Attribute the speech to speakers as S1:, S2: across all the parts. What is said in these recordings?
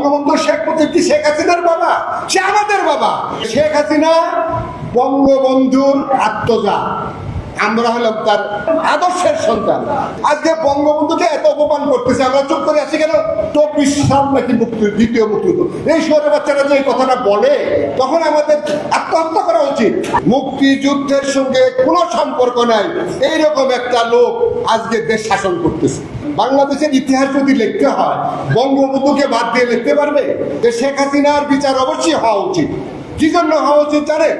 S1: বঙ্গবন্ধু শেখ মুজিব কি শেখ হাসিনার বাবা? সে আমাদের বাবা। শেখ হাসিনা বঙ্গবন্ধুর আত্মজা, আমরা হলাম তার আদর্শের সন্তান। আজকে বঙ্গবন্ধুকে এত অপমান করতেছে, আমরা চুপ করে আছি কেন? 24 সাল নাকি দ্বিতীয় মুক্তিযুদ্ধ, এই শহরে বাচ্চারা যে এই কথাটা বলে, তখন আমাদের আত্মহত্যা করা উচিত। মুক্তিযুদ্ধের সঙ্গে কোনো সম্পর্ক নাই এইরকম একটা লোক আজকে দেশ শাসন করতেছে। বাংলাদেশের ইতিহাস যদি লিখতে হয়, বঙ্গবন্ধুকে বাদ দিয়ে লিখতে পারবে? যে শেখ হাসিনার বিচার অবশ্যই হওয়া উচিত। কি জন্য হওয়া উচিত জানেন?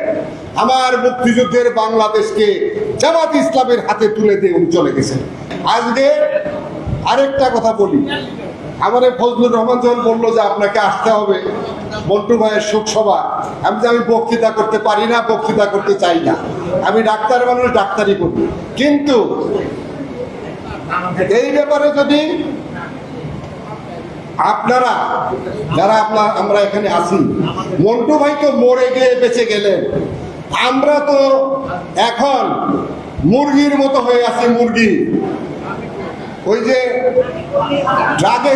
S1: আমার মুক্তিযুদ্ধের বাংলাদেশকে জামাত ইসলামের হাতে তুলে দিয়ে উনি চলে গেছেন। আজকে আরেকটা কথা বলি, আমার ফজলুর রহমান যখন বললো যে আপনাকে আসতে হবে মন্টু ভাইয়ের শোকসভা, আমি বক্তৃতা করতে পারি না, বক্তৃতা করতে চাই না, আমি ডাক্তার মানুষ, ডাক্তারি করি। কিন্তু এই ব্যাপারে যদি আপনারা যারা আমরা এখানে আছি, মন্টু ভাই তো মরে গিয়ে বেঁচে গেলেন, আমরা তো এখন মুরগির মতো হয়ে আছি। মুরগি ওই যে ট্রাকে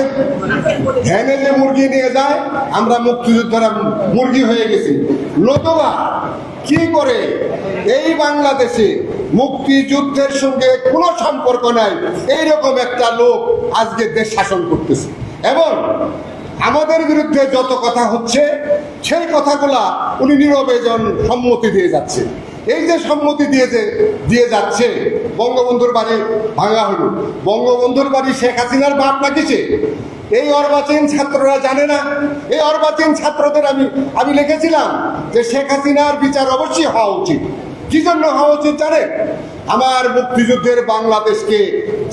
S1: ভ্যানে যে মুরগি নিয়ে যায়, আমরা মুক্তিযোদ্ধারা মুরগি হয়ে গেছি। নতুবা কি করে এই বাংলাদেশে মুক্তিযুদ্ধের সঙ্গে কোনো সম্পর্ক নাই এইরকম একটা লোক আজকে দেশ শাসন করতেছে, এবং আমাদের বিরুদ্ধে যত কথা হচ্ছে সেই কথাগুলা উনি নীরবে সম্মতি দিয়ে যাচ্ছে। এই যে সম্মতি দিয়ে যাচ্ছে, বঙ্গবন্ধুর বাড়ি ভাঙা হলো, বঙ্গবন্ধুর বাড়ি শেখ হাসিনার বাপ নাকিছে, এই অর্বাচীন ছাত্ররা জানে না। এই অর্বাচীন ছাত্রদের আমি লিখেছিলাম যে শেখ হাসিনার বিচার অবশ্যই হওয়া উচিত। কি জন্য হওয়া উচিত জানেন? আমার মুক্তিযুদ্ধের বাংলাদেশকে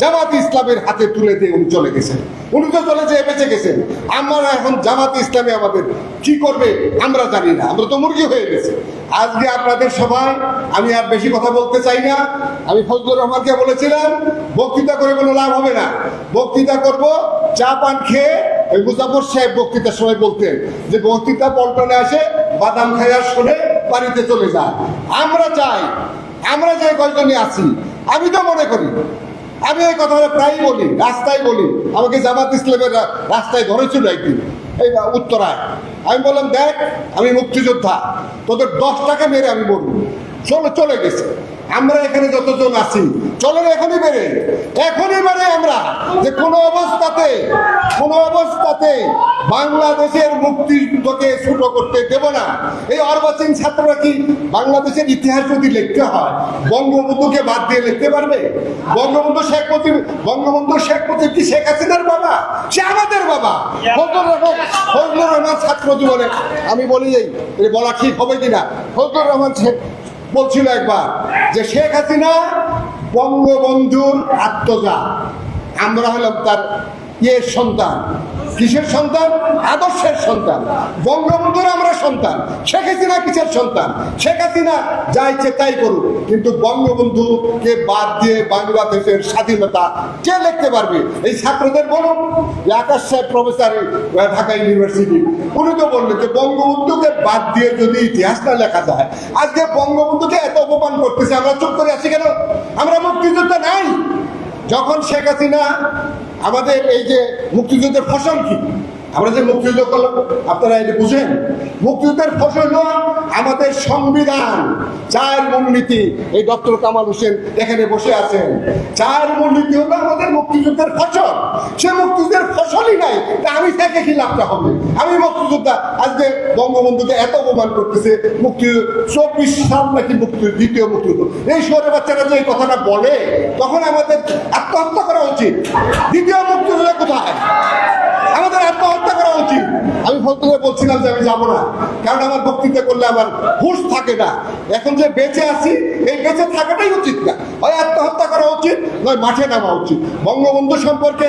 S1: জামাত ইসলামের হাতে তুলে দিয়ে উনি চলে গেছেন। উনি তো চলে যেয়ে বেঁচে গেছেন, আমরা এখন জামাত ইসলামে আমাদের কি করবে আমরা জানি না, আমরা তো মুরগি হয়ে গেছি। আজকে আপনাদের সবাই, আমি আর বেশি কথা বলতে চাই না। আমি ফজলুর রহমানকে বলেছিলাম বক্তৃতা করে কোনো লাভ হবে না, বক্তৃতা করব চা পান খেয়ে। ওই মুজাফর সাহেব বক্তৃতার সময় বলতেন যে বক্তৃতা পল্টনে আসে, বাদাম খাইয়া শুনে বাড়িতে চলে যায়। আমরা চাই, আমরা যে কয়জনই আছি, আমি তো মনে করি, আমি এই কথাটা প্রায়ই বলি, রাস্তায় বলি। আমাকে জামাত ইসলামের রাস্তায় ধরেছিল একদিন, এই উত্তরায়। আমি বললাম, দেখ আমি মুক্তিযোদ্ধা, তোদের 10 টাকা মেরে আমি বলবো। চলে গেছে। আমরা এখানে যতজন আছি, চলেন এখনই বেড়ে আমরা যে কোনো অবস্থাতে বাংলাদেশের মুক্তিযুদ্ধকে ছোট করতে দেব না। এই অর্বাচীন ছাত্ররা কি বাংলাদেশের ইতিহাস যদি লিখতে হয়, বঙ্গবন্ধুকে বাদ দিয়ে লিখতে পারবে? বঙ্গবন্ধু শেখ মুজিব কি শেখ হাসিনার বাবা? সে আমাদের বাবা। ফজলুর রহমান ছাত্র জীবনে আমি বলি, এই বলা ঠিক হবে কিনা, ফজলুর রহমান বলছিল একবার যে শেখ হাসিনা বঙ্গবন্ধুর আত্মজা, আমরা হলাম তার সন্তান। কিসের সন্তান? আদর্শের সন্তান। বঙ্গবন্ধুর আমরা সন্তান, শেখ হাসিনা কিসের সন্তান? শেখ হাসিনা যা ইচ্ছে তাই করুক, কিন্তু বঙ্গবন্ধুকে বাদ দিয়ে বাংলাদেশের স্বাধীনতা কে লিখতে পারবে? এই ছাত্রদের বলুন। আকাশ সাহেব প্রফেসর ঢাকা ইউনিভার্সিটি, উনি তো বললেন যে বঙ্গবন্ধুকে বাদ দিয়ে যদি ইতিহাস না লেখা যায়। আজকে বঙ্গবন্ধুকে এত অপমান করতেছে, আমরা চুপ করে আছি কেন? আমরা মুক্তিযুদ্ধ নাই। যখন শেখ হাসিনা আমাদের এই যে মুক্তিযুদ্ধের ফসল কি, আমরা যে মুক্তিযুদ্ধ করলাম, আপনারা এটা বুঝেন? মুক্তিযুদ্ধের ফসল হলো আমাদের সংবিধান, 4 মূলনীতি। এই ডক্টর কামাল হোসেন এখানে বসে আছেন, 4 মূলনীতি হলো আমাদের মুক্তিযুদ্ধের ফসল। সে মুক্তিযুদ্ধের ফসলই নাই, তা আমি থেকে কি লাভটা হবে? আমি মুক্তিযোদ্ধা। আজকে বঙ্গবন্ধুকে এত অপমান করতেছে, 24 সাল নাকি দ্বিতীয় মুক্তিযুদ্ধ, এই শহরে বাচ্চারা যে এই কথাটা বলে, তখন আমাদের আত্মহত্যা করা উচিত। দ্বিতীয় মুক্তিযুদ্ধ কোথায়? আমাদের আত্মহত্যা করা উচিত। আমি ফজলুকে বলছিলাম যে আমি যাবো না, কারণ আমার বক্তৃতা করলে আমার হুঁশ থাকে না। এখন যে বেঁচে আছি, এই বেঁচে থাকাটাই উচিত না। হয় আত্মহত্যা করা উচিত, নয় মাঠে নামা উচিত। বঙ্গবন্ধু সম্পর্কে,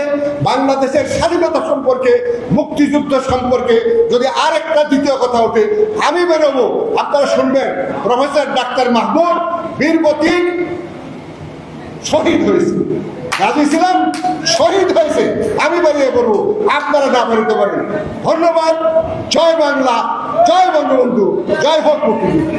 S1: বাংলাদেশের স্বাধীনতা সম্পর্কে, মুক্তিযুদ্ধ সম্পর্কে যদি আরেকটা দ্বিতীয় কথা ওঠে, আমি বেরোবো, আপনারা শুনবেন। প্রফেসর ডাক্তার মাহমুদ বীর প্রতীক শহীদ হয়েছে, গাজী ছিলাম, শহীদ হয়েছে। আমি বেরিয়ে বলবো, আপনারা না বেরোতে পারেন। ধন্যবাদ। জয় বাংলা, জয় বঙ্গবন্ধু, জয় হোক মুক্তিযুদ্ধ।